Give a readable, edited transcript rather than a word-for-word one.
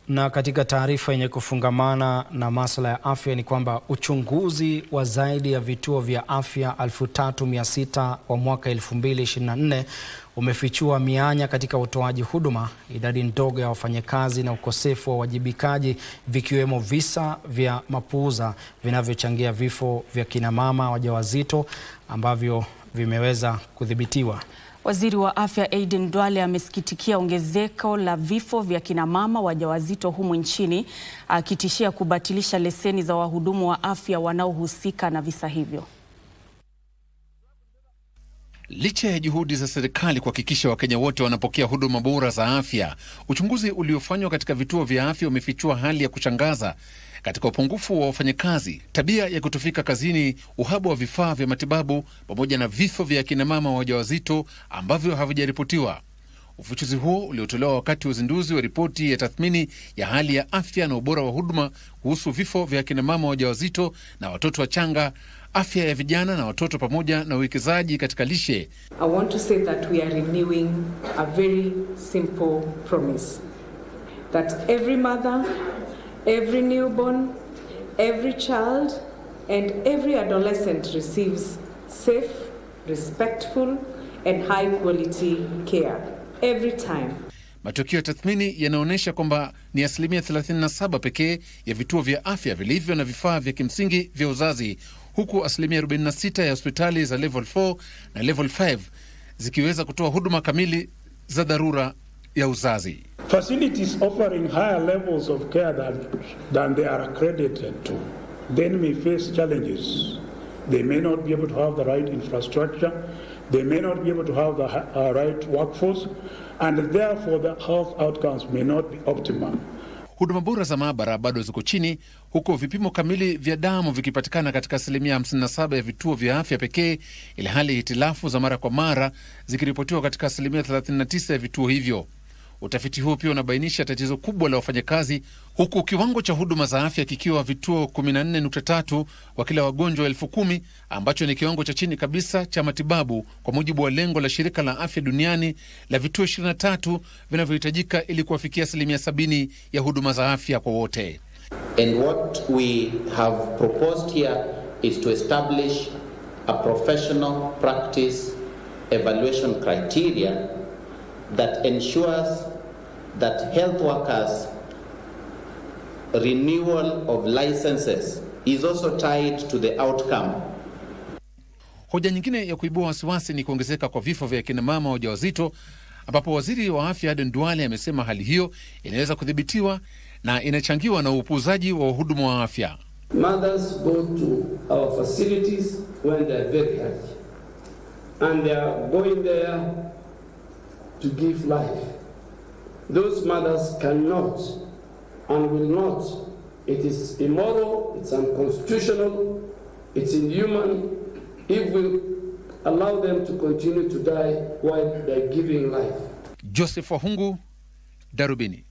Na katika taarifa yenye kufungamana na masuala ya afya ni kwamba uchunguzi wa zaidi ya vituo vya afya 3600 wa mwaka 2024 umefichua mianya katika utoaji huduma, idadi ndogo ya wafanyakazi na ukosefu wa wajibikaji, vikiwemo visa vya mapuuza vinavyochangia vifo vya kina mama wajawazito ambavyo vimeweza kudhibitiwa. Waziri wa Afya Aden Duale amesikitikia ongezeko la vifo vya kina mama wajawazito humu nchini, akitishia kubatilisha leseni za wahudumu wa afya wanaohusika na visa hivyo. Licha ya juhudi za serikali kuhakikisha Wakenya wote wanapokea huduma bora za afya, uchunguzi uliofanywa katika vituo vya afya umefichua hali ya kushangaza katika upungufu wa wafanyakazi, tabia ya kutofika kazini, uhaba wa vifaa vya matibabu pamoja na vifo vya kina mama wajawazito ambavyo havijaripotiwa. Ufichuzi huo uliotolewa wakati wa uzinduzi wa ripoti ya tathmini ya hali ya afya na ubora wa huduma kuhusu vifo vya kina mama wajawazito na watoto wachanga, afya ya vijana na watoto pamoja na uwekezaji katika lishe. I want to say that we are renewing a very simple promise that every mother, every newborn, every child and every adolescent receives safe, respectful and high quality care every time. Matokeo ya tathmini yanaonyesha kwamba ni 37% pekee ya vituo vya afya vilivyo na vifaa vya kimsingi vya uzazi, huku 46% ya hospitali za level 4 na level 5 zikiweza kutoa huduma kamili za dharura ya uzazi. Facilities offering higher levels of care than they are accredited to then may face challenges. They may not be able to have the right infrastructure, they may not be able to have the right workforce, and therefore the health outcomes may not be optimal. Huduma bora za maabara bado ziko chini, huku vipimo kamili vya damu vikipatikana katika 57% ya vituo vya afya pekee, ili hali hitilafu za mara kwa mara zikiripotiwa katika 39% ya vituo hivyo. Utafiti huo pia unabainisha tatizo kubwa la wafanyakazi, huku kiwango cha huduma za afya kikiwa vituo 14.3 wa kila wagonjwa 10,000, ambacho ni kiwango cha chini kabisa cha matibabu kwa mujibu wa lengo la Shirika la Afya Duniani la vituo 23 vinavyohitajika ili kuwafikia 70% ya huduma za afya kwa wote. And what we have proposed here is to establish a professional practice evaluation criteria that ensures that health workers' renewal of licenses is also tied to the outcome. Hoja nyingine ya kuibua wasiwasi ni kuongezeka kwa vifo vya kina mama wajawazito, ambapo waziri wa afya Aden Duale amesema hali hiyo inaweza kudhibitiwa na inachangiwa na upuuzaji wa wahudumu wa afya. Mothers go to our facilities when they are very healthy and they are going there to give life. Those mothers cannot and will not. It is immoral, it's unconstitutional, it's inhuman if we allow them to continue to die while they're giving life. Joseph Wahungu, Darubini.